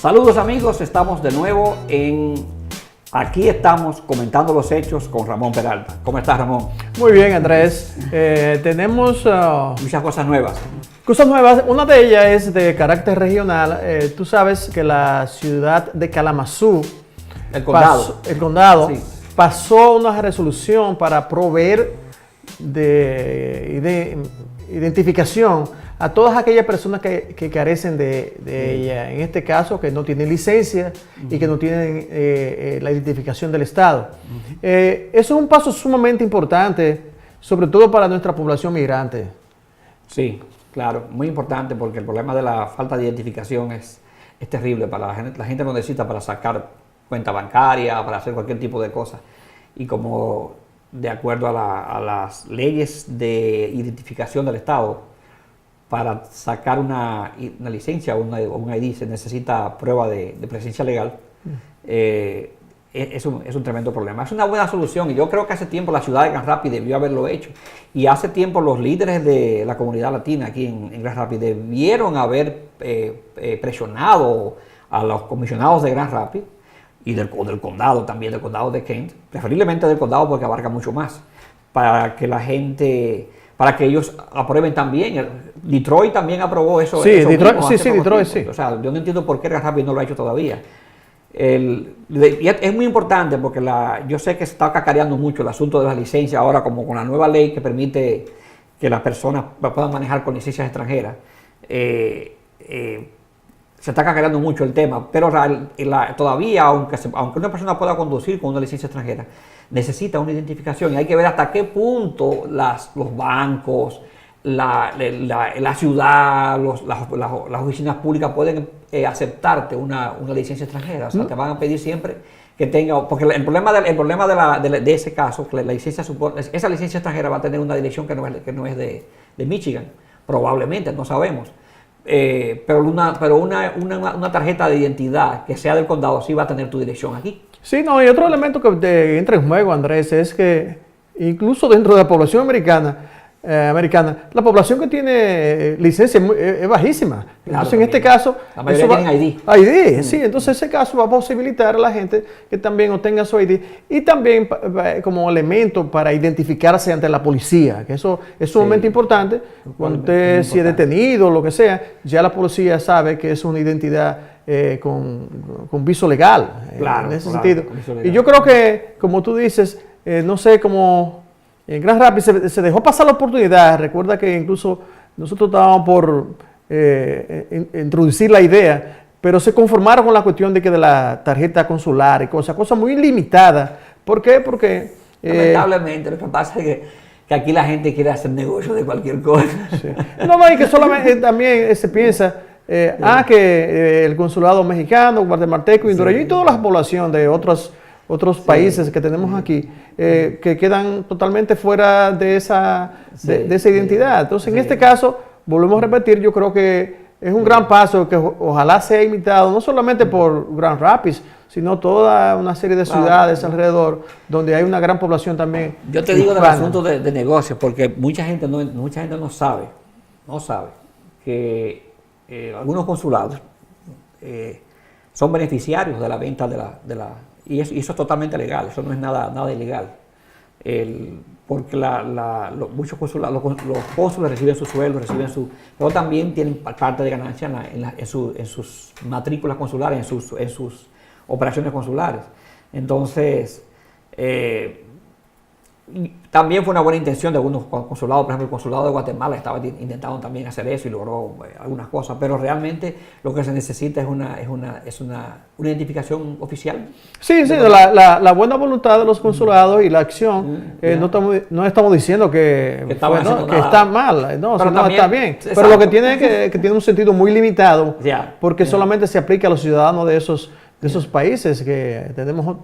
Saludos amigos, estamos de nuevo Aquí estamos comentando los hechos con Ramón Peralta. ¿Cómo estás, Ramón? Muy bien, Andrés. Tenemos muchas cosas nuevas. Cosas nuevas. Una de ellas es de carácter regional. Tú sabes que la ciudad de Kalamazoo, el condado, sí, pasó una resolución para proveer de identificación a todas aquellas personas que carecen de ella. En este caso, que no tienen licencia y que no tienen la identificación del Estado. Eso es un paso sumamente importante, sobre todo para nuestra población migrante. Sí, claro, muy importante, porque el problema de la falta de identificación es terrible. La gente lo necesita para sacar cuenta bancaria, para hacer cualquier tipo de cosa. Y como de acuerdo a las leyes de identificación del Estado, para sacar una licencia o un ID se necesita prueba de presencia legal. Es un tremendo problema. Es una buena solución y yo creo que hace tiempo la ciudad de Grand Rapids debió haberlo hecho. Y hace tiempo los líderes de la comunidad latina aquí en Grand Rapids debieron haber presionado a los comisionados de Grand Rapids y del condado también, del condado de Kent, preferiblemente del condado porque abarca mucho más, para que la gente, para que ellos aprueben también. Detroit también aprobó eso. Sí, Detroit, sí. O sea, yo no entiendo por qué Grand Rapids no lo ha hecho todavía. Y es muy importante porque yo sé que se está cacareando mucho el asunto de las licencias ahora, como con la nueva ley que permite que las personas puedan manejar con licencias extranjeras. Se está cacareando mucho el tema, pero todavía, aunque una persona pueda conducir con una licencia extranjera, necesita una identificación y hay que ver hasta qué punto los bancos, la ciudad, las oficinas públicas pueden aceptarte una licencia extranjera. O sea, te van a pedir siempre que tenga, porque el problema de ese caso, que esa licencia extranjera va a tener una dirección que no es de Michigan, probablemente, no sabemos. Pero una tarjeta de identidad que sea del condado sí va a tener tu dirección aquí. Sí, no, y otro elemento que entra en juego, Andrés, es que incluso dentro de la población americana, la población que tiene licencia es bajísima. Claro, entonces, en este caso, la mayoría tienen ID. ID, sí. Entonces, ese caso va a posibilitar a la gente que también obtenga su ID y también como elemento para identificarse ante la policía, que eso es sumamente importante. Cuando usted si es detenido o lo que sea, ya la policía sabe que es una identidad con viso legal. Claro, en ese sentido. Legal. Y yo creo que, como tú dices, no sé cómo. En Grand Rapids se dejó pasar la oportunidad. Recuerda que incluso nosotros estábamos por introducir la idea, pero se conformaron con la cuestión de la tarjeta consular y cosas muy limitadas. ¿Por qué? Porque lamentablemente lo que pasa es que aquí la gente quiere hacer negocio de cualquier cosa. Sí. No, y que solamente también se piensa que el consulado mexicano, guatemalteco, hondureño y toda la población de otros países que tenemos aquí, que quedan totalmente fuera de esa identidad. Entonces, en este caso, volvemos a repetir, yo creo que es un gran paso que ojalá sea imitado, no solamente por Grand Rapids, sino toda una serie de ciudades alrededor, donde hay una gran población también. Yo te digo del asunto de negocios, porque mucha gente no sabe que algunos consulados son beneficiarios de la venta y eso es totalmente legal, eso no es nada ilegal. Porque muchos consulados, los cónsules reciben su sueldo, pero también tienen parte de ganancia en sus matrículas consulares, en sus operaciones consulares. Entonces, también fue una buena intención de algunos consulados. Por ejemplo, el consulado de Guatemala estaba intentando también hacer eso y logró algunas cosas, pero realmente lo que se necesita es una identificación oficial. Sí, la buena voluntad de los consulados y la acción. No estamos diciendo que está mal, no, está bien. Exacto. Pero lo que tiene es que tiene un sentido muy limitado, porque solamente se aplica a los ciudadanos de esos países, que tenemos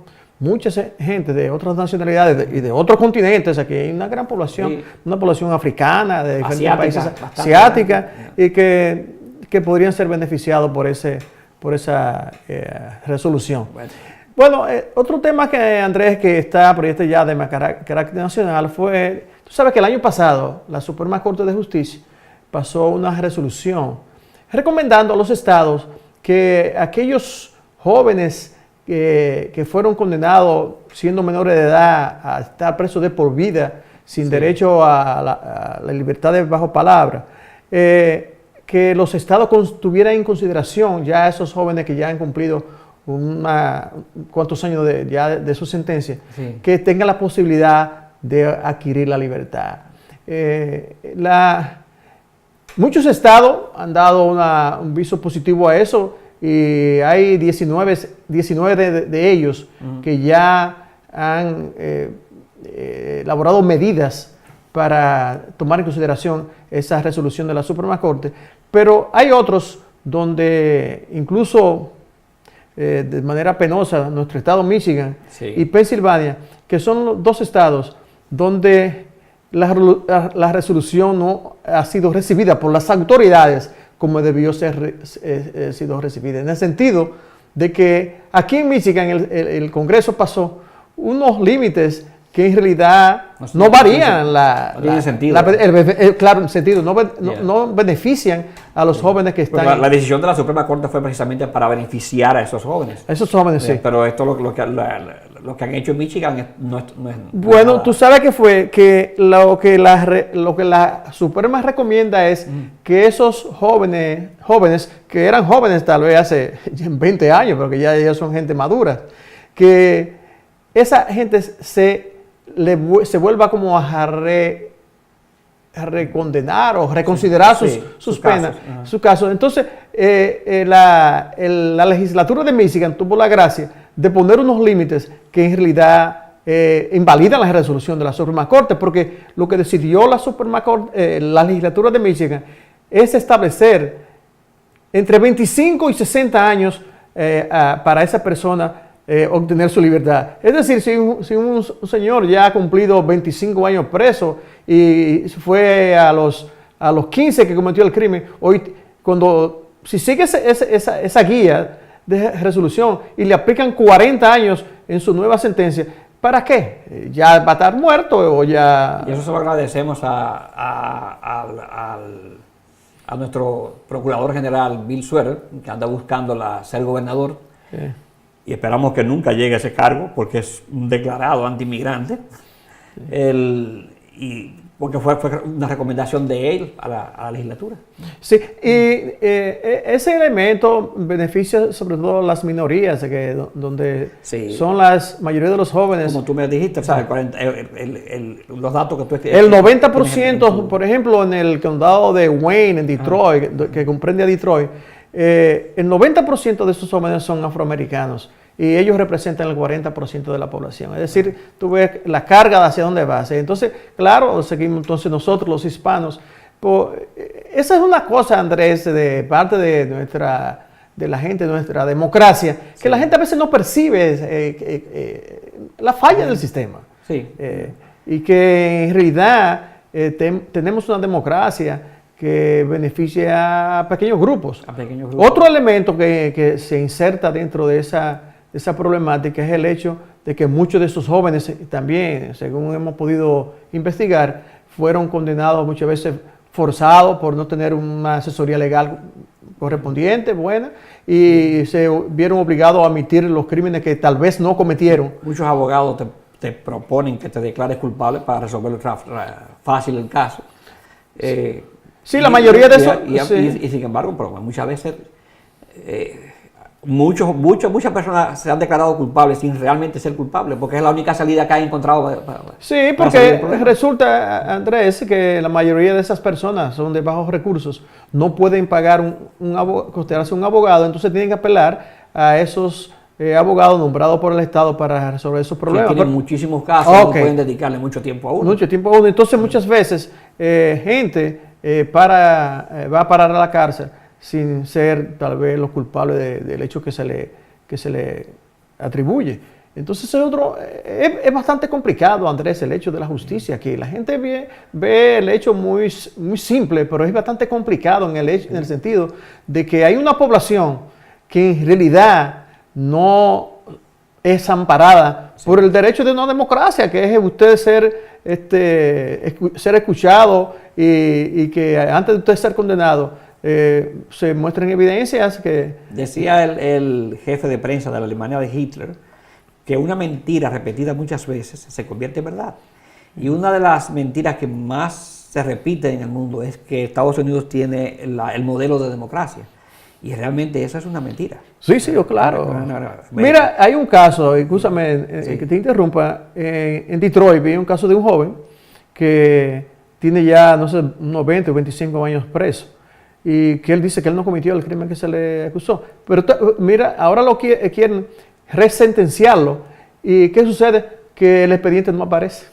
mucha gente de otras nacionalidades y de otros continentes. Aquí hay una gran población, una población africana, de diferentes países, asiática, y que podrían ser beneficiados por esa resolución. Bueno, otro tema que, Andrés, que está por este ya de carácter nacional fue, tú sabes que el año pasado la Suprema Corte de Justicia pasó una resolución recomendando a los estados que aquellos jóvenes que fueron condenados siendo menores de edad a estar presos de por vida, sin derecho a la libertad de bajo palabra, que los estados tuvieran en consideración ya a esos jóvenes que ya han cumplido cuántos años de su sentencia, que tengan la posibilidad de adquirir la libertad. Muchos estados han dado un viso positivo a eso, y hay 19 de ellos que ya han elaborado medidas para tomar en consideración esa resolución de la Suprema Corte, pero hay otros donde incluso de manera penosa, nuestro estado Michigan y Pensilvania, que son los dos estados donde la resolución no ha sido recibida por las autoridades como debió ser sido recibida. En el sentido de que aquí en Michigan el Congreso pasó unos límites que en realidad no varían no benefician a los jóvenes que están. La decisión de la Suprema Corte fue precisamente para beneficiar a esos jóvenes. A esos jóvenes, sí. Pero esto lo que han hecho en Michigan no es bueno, nada. Tú sabes que fue que lo que la Suprema recomienda es que esos jóvenes que eran jóvenes tal vez hace 20 años, pero que ya son gente madura, que esa gente se vuelva como a recondenar o reconsiderar sus penas, sus casos. Entonces, la legislatura de Michigan tuvo la gracia de poner unos límites que en realidad invalidan la resolución de la Suprema Corte, porque lo que decidió la Suprema Corte, la legislatura de Michigan, es establecer entre 25 y 60 años para esa persona obtener su libertad. Es decir, si un señor ya ha cumplido 25 años preso y fue a los 15 que cometió el crimen, hoy si sigue esa guía de resolución y le aplican 40 años en su nueva sentencia, ¿para qué? ¿Ya va a estar muerto o ya...? Y eso se lo agradecemos a nuestro procurador general, Bill Sweater, que anda buscando ser gobernador. Y esperamos que nunca llegue a ese cargo, porque es un declarado antiinmigrante. Porque fue una recomendación de él a la legislatura. Sí, y ese elemento beneficia sobre todo a las minorías, donde son las mayoría de los jóvenes. Como tú me dijiste, ¿sabes? Los datos que tú... El 90%, por ejemplo, en el condado de Wayne, en Detroit, que comprende a Detroit, el 90% de esos jóvenes son afroamericanos. Y ellos representan el 40% de la población. Es decir, tú ves la carga de hacia dónde va. Entonces, claro, seguimos entonces nosotros los hispanos. Esa es una cosa, Andrés, de parte de la gente, de nuestra democracia, que la gente a veces no percibe la falla del sistema. Y que en realidad tenemos una democracia que beneficia a pequeños grupos. Otro elemento que se inserta dentro de esa problemática es el hecho de que muchos de esos jóvenes también, según hemos podido investigar, fueron condenados muchas veces forzados por no tener una asesoría legal correspondiente, buena, y se vieron obligados a admitir los crímenes que tal vez no cometieron. Muchos abogados te proponen que te declares culpable para resolver fácil el caso. Sí, la mayoría de eso... Y sin embargo, pero muchas veces... Muchas personas se han declarado culpables sin realmente ser culpables, porque es la única salida que han encontrado. Sí, porque resulta, Andrés, que la mayoría de esas personas son de bajos recursos, no pueden pagar costearse un abogado, entonces tienen que apelar a esos abogados nombrados por el Estado para resolver esos problemas. Tienen muchísimos casos, no pueden dedicarle mucho tiempo a uno. Entonces muchas veces gente va a parar a la cárcel sin ser tal vez los culpables del hecho que se le atribuye. Entonces es bastante complicado, Andrés, el hecho de la justicia aquí. La gente ve el hecho muy, muy simple, pero es bastante complicado en el sentido de que hay una población que en realidad no es amparada por el derecho de una democracia, que es usted ser escuchado y que antes de usted ser condenado se muestran evidencias que... Decía el jefe de prensa de la Alemania de Hitler que una mentira repetida muchas veces se convierte en verdad. Y una de las mentiras que más se repite en el mundo es que Estados Unidos tiene el modelo de democracia. Y realmente eso es una mentira. Sí, claro. Mira, hay un caso, escúchame que te interrumpa, en Detroit vi un caso de un joven que tiene ya, no sé, unos 20 o 25 años preso. Y que él dice que él no cometió el crimen que se le acusó. Pero mira, ahora lo quieren resentenciarlo. ¿Y qué sucede? Que el expediente no aparece.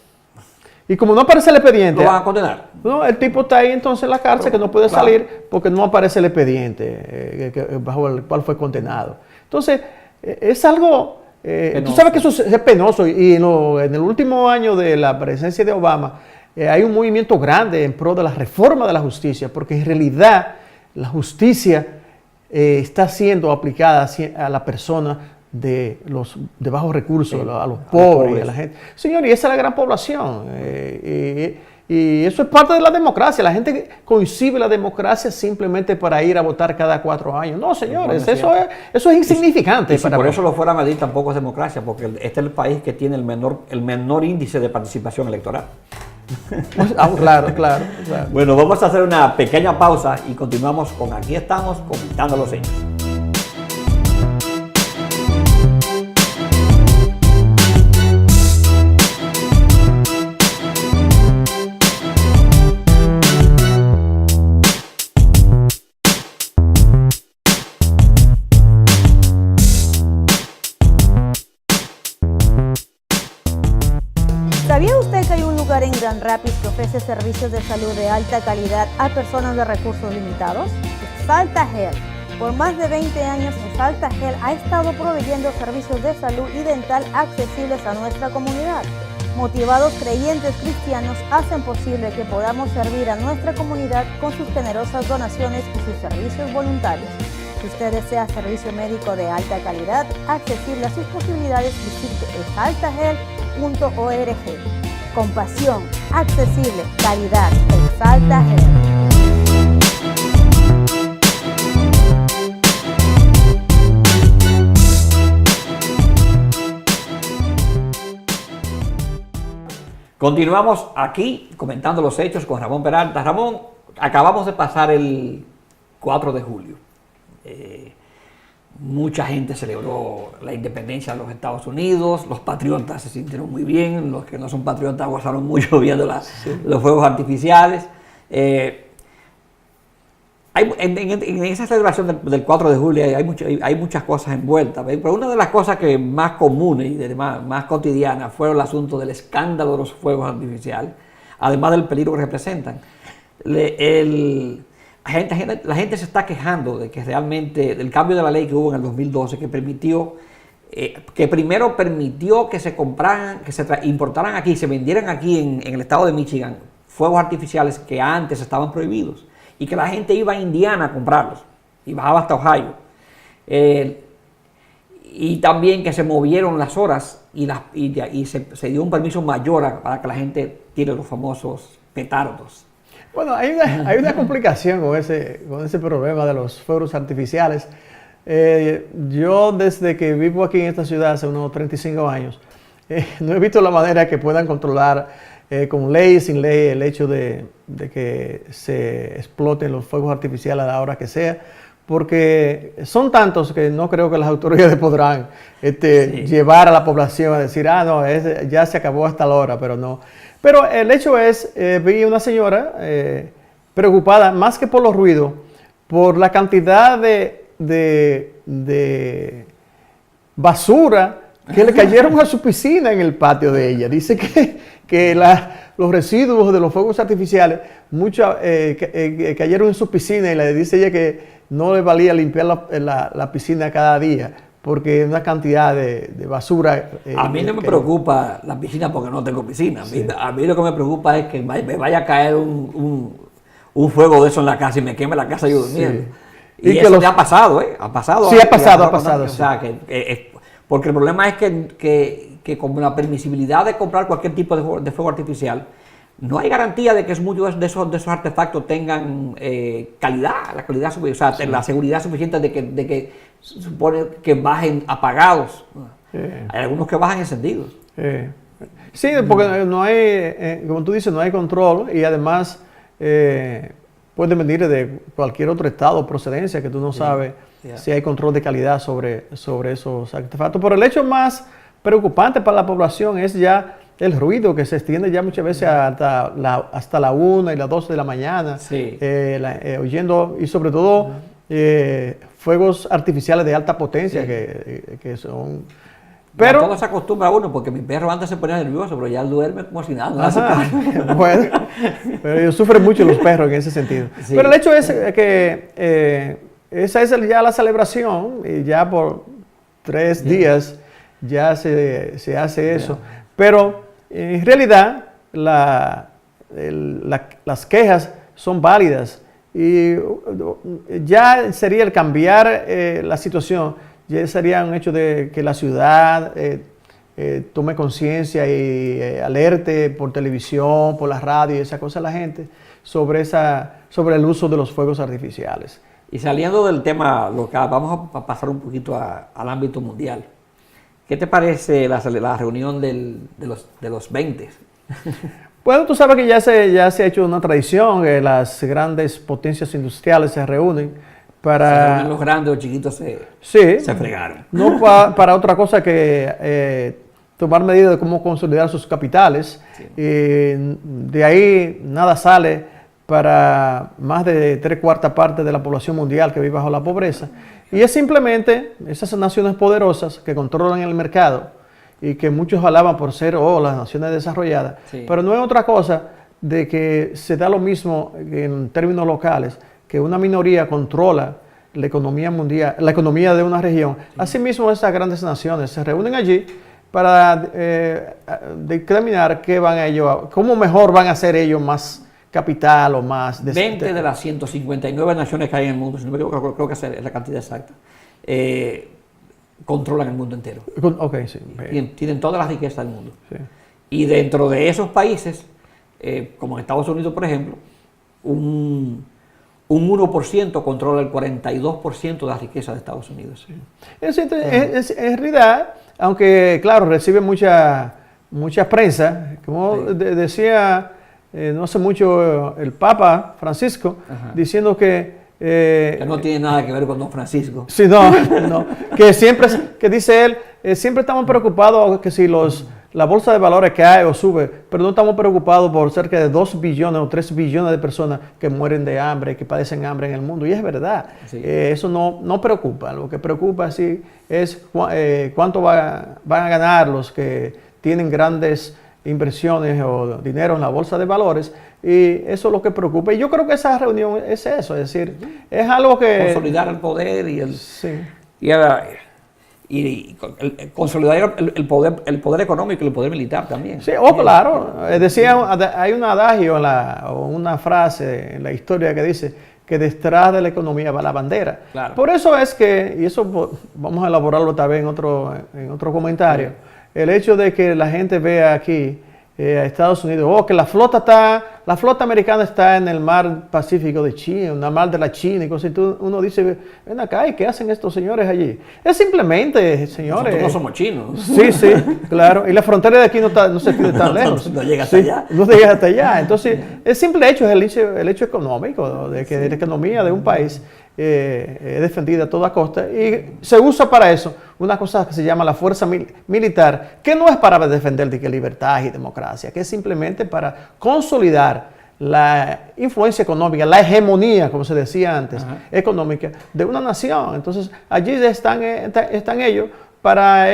Y como no aparece el expediente... ¿Lo van a condenar? No, el tipo está ahí entonces en la cárcel, que no puede salir porque no aparece el expediente bajo el cual fue condenado. Entonces, es algo... tú sabes que eso es penoso y en el último año de la presencia de Obama hay un movimiento grande en pro de la reforma de la justicia, porque en realidad la justicia está siendo aplicada a la persona de bajos recursos, a los pobres, a la gente. Señor, y esa es la gran población. Y eso es parte de la democracia. La gente concibe la democracia simplemente para ir a votar cada 4 años. No, señores, eso es insignificante. Y si por eso lo fuera a medir, tampoco es democracia, porque este es el país que tiene el menor índice de participación electoral. Claro. Bueno, vamos a hacer una pequeña pausa y continuamos con Aquí estamos comentando los hechos. ¿Sabía usted que hay un lugar en Grand Rapids que ofrece servicios de salud de alta calidad a personas de recursos limitados? Exalta Health. Por más de 20 años, Exalta Health ha estado proveyendo servicios de salud y dental accesibles a nuestra comunidad. Motivados creyentes cristianos hacen posible que podamos servir a nuestra comunidad con sus generosas donaciones y sus servicios voluntarios. Si usted desea servicio médico de alta calidad, accesible a sus posibilidades, visite exaltahealth.org. Compasión, accesible, calidad, Exalta Health. Continuamos aquí comentando los hechos con Ramón Peralta. Ramón, acabamos de pasar el 4 de julio. Mucha gente celebró la independencia de los Estados Unidos, los patriotas se sintieron muy bien, los que no son patriotas gozaron mucho viendo los fuegos artificiales. En esa celebración del 4 de julio hay muchas cosas envueltas, pero una de las cosas que más comunes y más cotidianas fue el asunto del escándalo de los fuegos artificiales, además del peligro que representan. La gente se está quejando de que realmente del cambio de la ley que hubo en el 2012 que primero permitió que se compraran, que se importaran aquí, se vendieran aquí en el estado de Michigan fuegos artificiales que antes estaban prohibidos y que la gente iba a Indiana a comprarlos y bajaba hasta Ohio. Y también que se movieron las horas y se dio un permiso mayor para que la gente tire los famosos petardos. Bueno, hay una complicación con ese problema de los fuegos artificiales. Yo desde que vivo aquí en esta ciudad hace unos 35 años, no he visto la manera que puedan controlar con ley y sin ley el hecho de que se exploten los fuegos artificiales a la hora que sea, porque son tantos que no creo que las autoridades podrán llevar a la población a decir, no, ya se acabó hasta la hora, pero no. Pero el hecho es, vi una señora preocupada, más que por los ruidos, por la cantidad de basura que le cayeron a su piscina en el patio de ella. Dice que los residuos de los fuegos artificiales cayeron en su piscina y le dice ella que no le valía limpiar la piscina cada día, porque una cantidad de basura. A mí no me preocupa la piscina porque no tengo piscina. A mí lo que me preocupa es que me vaya a caer un fuego de eso en la casa y me queme la casa yo durmiendo. Sí. Y eso ya ha pasado, ¿eh? Ha pasado. Sí, ha pasado. O sea, porque el problema es que con la permisibilidad de comprar cualquier tipo de fuego artificial, no hay garantía de que muchos de esos artefactos tengan calidad, o sea, la seguridad suficiente de que se supone que bajen apagados. Hay algunos que bajan encendidos. Sí, porque no hay, como tú dices, no hay control y además puede venir de cualquier otro estado o procedencia que tú no sabes si hay control de calidad sobre esos artefactos. Pero el hecho más preocupante para la población es ya el ruido que se extiende ya muchas veces hasta la 1 y las 12 de la mañana, oyendo y sobre todo fuegos artificiales de alta potencia que son... Pero todo se acostumbra a uno, porque mi perro antes se ponía nervioso, pero ya duerme como si nada. Bueno, pero ellos sufren mucho los perros en ese sentido. Sí. Pero el hecho es que esa es ya la celebración, y ya por 3 días ya se hace eso. Pero en realidad las quejas son válidas y ya sería el cambiar la situación. Ya sería un hecho de que la ciudad tome conciencia y alerte por televisión, por la radio y esa cosa a la gente sobre el uso de los fuegos artificiales. Y saliendo del tema local, vamos a pasar un poquito al ámbito mundial. ¿Qué te parece la reunión de los 20? Bueno, tú sabes que ya se ha hecho una tradición, que las grandes potencias industriales se reúnen para... Los grandes o chiquitos se fregaron. No para otra cosa que tomar medidas de cómo consolidar sus capitales. Sí. De ahí nada sale para más de 3/4 partes de la población mundial que vive bajo la pobreza. Y es simplemente esas naciones poderosas que controlan el mercado y que muchos alaban por ser las naciones desarrolladas. Sí. Pero no es otra cosa de que se da lo mismo en términos locales, que una minoría controla la economía mundial, la economía de una región. Asimismo, esas grandes naciones se reúnen allí para determinar cómo mejor van a hacer ellos más capital o más... 20 de las 159 naciones que hay en el mundo, si no me equivoco, creo que es la cantidad exacta, controlan el mundo entero. Okay, sí. Tienen todas las riquezas del mundo. Sí. Y dentro de esos países, como en Estados Unidos, por ejemplo, un 1% controla el 42% de la riqueza de Estados Unidos. Sí. En realidad, aunque claro, recibe mucha prensa, como decía no hace mucho el Papa Francisco, diciendo que no tiene nada que ver con Don Francisco. Sí, no, que dice él, siempre estamos preocupados que si la bolsa de valores cae o sube, pero no estamos preocupados por cerca de 2 billones o 3 billones de personas que mueren de hambre, que padecen hambre en el mundo. Y es verdad, sí. Eso no preocupa. Lo que preocupa sí es cuánto van a ganar los que tienen grandes inversiones o dinero en la bolsa de valores, y eso es lo que preocupa. Y yo creo que esa reunión es eso, es decir, es algo que... Consolidar el poder y consolidar el poder económico y el poder militar también. Sí, claro. Decía, hay un adagio o una frase en la historia que dice que detrás de la economía va la bandera. Claro. Por eso es que, y eso vamos a elaborarlo también en otro comentario, el hecho de que la gente vea aquí a Estados Unidos, que la flota americana está en el mar Pacífico de China, en el mar de la China y cosas, y uno dice, ven acá, ¿y qué hacen estos señores allí? Es simplemente, señores... Nosotros no somos chinos. Sí, claro, y la frontera de aquí no se extiende tan lejos. No llega hasta allá. No llega hasta allá. Entonces, el simple hecho es el hecho económico, de que la economía de un país es defendida a toda costa, y se usa para eso una cosa que se llama la fuerza militar, que no es para defender libertad y democracia, que es simplemente para consolidar la influencia económica, la hegemonía, como se decía antes, económica de una nación. Entonces, allí están ellos para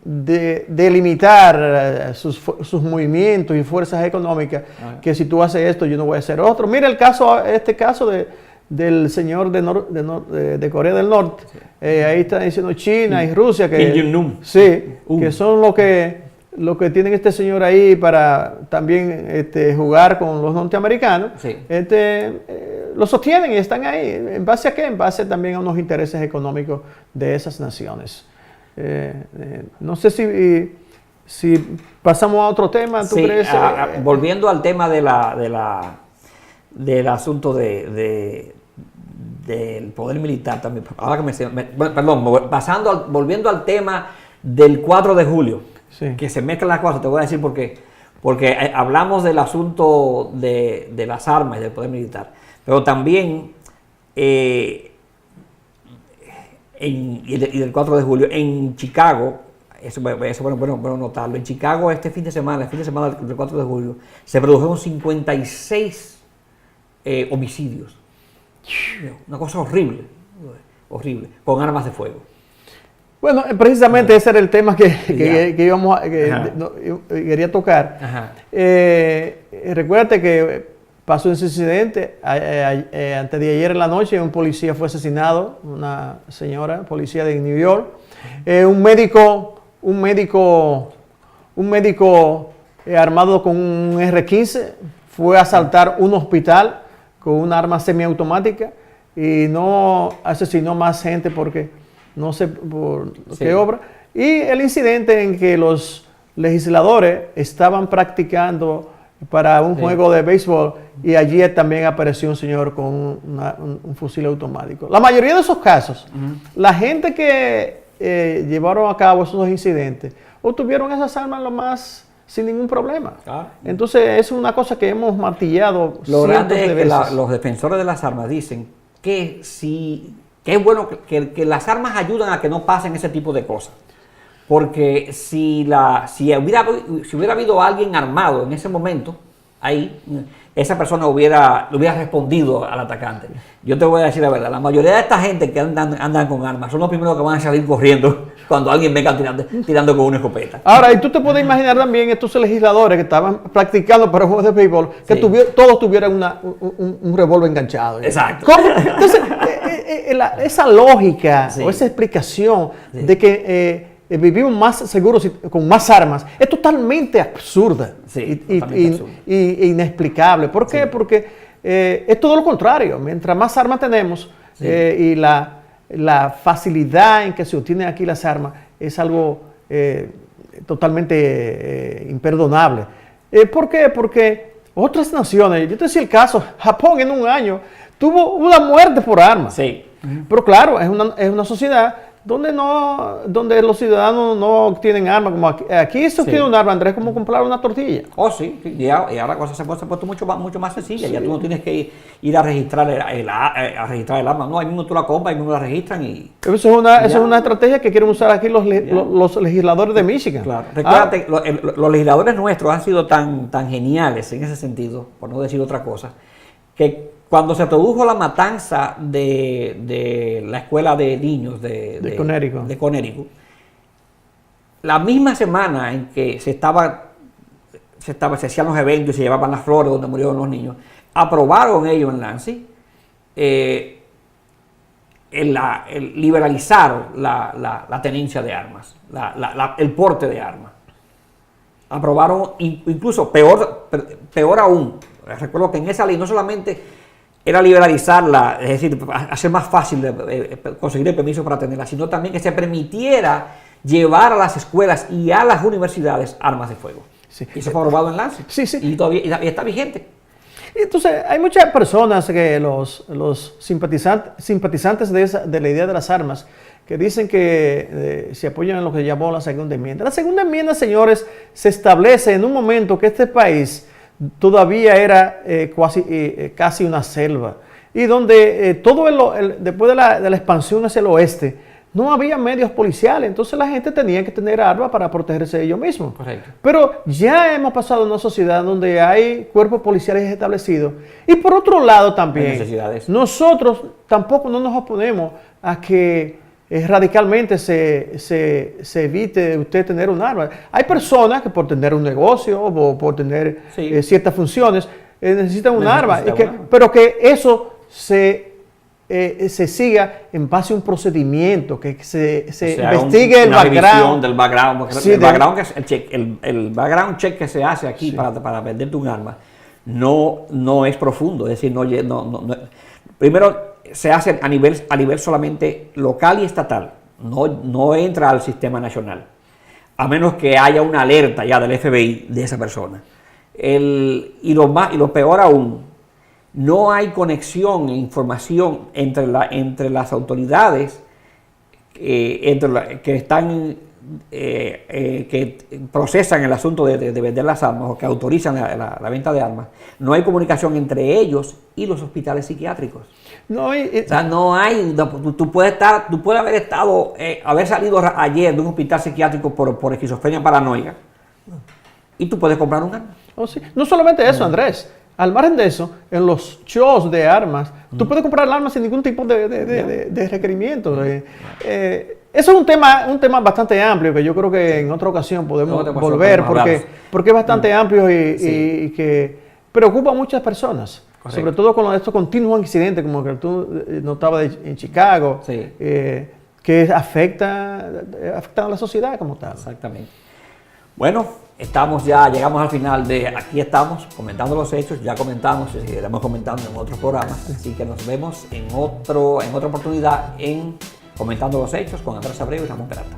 delimitar sus movimientos y fuerzas económicas, que si tú haces esto, yo no voy a hacer otro. Mira este caso del señor de Corea del Norte. Ahí están diciendo China y Rusia que son lo que tienen este señor ahí para también jugar con los norteamericanos. Sí. Lo sostienen y están ahí. ¿En base a qué? En base también a unos intereses económicos de esas naciones. No sé Si pasamos a otro tema, ¿tú crees? Volviendo al tema del asunto del poder militar también. Ahora que volviendo al tema del 4 de julio, que se mezclan las cosas, te voy a decir por qué. Porque hablamos del asunto de las armas y del poder militar, pero también y del 4 de julio en Chicago. Eso es bueno notarlo. En Chicago el fin de semana del 4 de julio, se produjeron 56 homicidios. Una cosa horrible, con armas de fuego. Bueno, precisamente ese era el tema que quería tocar. Recuérdate que pasó ese incidente antes de ayer en la noche, un policía fue asesinado, una señora policía de New York, un médico armado con un R-15 fue a asaltar un hospital con una arma semiautomática y no asesinó más gente porque no sé por qué obra. Y el incidente en que los legisladores estaban practicando para un juego de béisbol y allí también apareció un señor con un fusil automático. La mayoría de esos casos, la gente que llevaron a cabo esos dos incidentes obtuvieron esas armas lo más sin ningún problema. Entonces es una cosa que hemos martillado lo grande es que los defensores de las armas dicen que es bueno que las armas ayudan a que no pasen ese tipo de cosas, porque si hubiera habido alguien armado en ese momento ahí, esa persona le hubiera respondido al atacante. Yo te voy a decir la verdad, la mayoría de esta gente que andan con armas son los primeros que van a salir corriendo cuando alguien venga tirando con una escopeta. Ahora, y tú te puedes imaginar también estos legisladores que estaban practicando para juegos de béisbol, que todos tuvieran un revólver enganchado. Exacto. ¿Cómo? Entonces, esa lógica o esa explicación de que vivimos más seguros con más armas es totalmente absurda y inexplicable. ¿Por qué? Porque es todo lo contrario. Mientras más armas tenemos y la facilidad en que se obtienen aquí las armas es algo totalmente imperdonable. ¿Por qué? Porque otras naciones, yo te decía el caso, Japón en un año tuvo una muerte por armas. Sí. Pero claro, es una sociedad donde los ciudadanos no tienen armas, como aquí se obtiene un arma, Andrés, como comprar una tortilla. Oh, sí, y ahora la cosa se ha puesto mucho más sencilla, ya tú no tienes que ir a registrar el arma, no, ahí mismo tú la compras, ahí mismo la registran y... Eso es una estrategia que quieren usar aquí los legisladores de Michigan. Claro, recuérdate, los legisladores nuestros han sido tan geniales en ese sentido, por no decir otra cosa, que cuando se produjo la matanza de la escuela de niños de Connecticut, la misma semana en que se hacían los eventos y se llevaban las flores donde murieron los niños, aprobaron ellos en Lansing el liberalizar la tenencia de armas, el porte de armas. Aprobaron incluso peor aún. Recuerdo que en esa ley no solamente era liberalizarla, es decir, hacer más fácil conseguir el permiso para tenerla, sino también que se permitiera llevar a las escuelas y a las universidades armas de fuego. Y eso fue aprobado en Lansing. Y todavía está vigente. Entonces, hay muchas personas que los simpatizantes de la idea de las armas, que dicen que se apoyan en lo que llamó la segunda enmienda. La segunda enmienda, señores, se establece en un momento que este país todavía era casi una selva, y donde después de la expansión hacia el oeste no había medios policiales, entonces la gente tenía que tener armas para protegerse de ellos mismos. Correcto. Pero ya hemos pasado a una sociedad donde hay cuerpos policiales establecidos, y por otro lado también nosotros tampoco no nos oponemos a que radicalmente se evite usted tener un arma. Hay personas que por tener un negocio o por tener ciertas funciones necesitan un arma, pero que eso se siga en base a un procedimiento, que se investigue el background. Del background, porque el background check que se hace aquí para venderte un arma no es profundo, es decir, primero se hace a nivel solamente local y estatal, no entra al sistema nacional. a menos que haya una alerta ya del FBI de esa persona. Y lo peor aún, no hay conexión e información entre las autoridades que procesan el asunto de vender las armas o que autorizan la venta de armas. No hay comunicación entre ellos y los hospitales psiquiátricos. O sea, no hay. Tú puedes haber salido ayer de un hospital psiquiátrico por esquizofrenia paranoica y tú puedes comprar un arma. Oh, sí. No solamente eso, Andrés. Al margen de eso, en los shows de armas, tú puedes comprar armas sin ningún tipo de requerimiento. Eso es un tema bastante amplio que yo creo que en otra ocasión podemos volver porque es bastante amplio y que preocupa a muchas personas. Correcto. Sobre todo con estos continuos incidentes como que tú notabas en Chicago, que afectan a la sociedad como tal. Exactamente. Bueno, llegamos al final aquí estamos comentando los hechos, ya comentamos y seguiremos comentando en otros programas, así que nos vemos en otra oportunidad en Comentando los Hechos con Andrés Abreu y Ramón Peralta.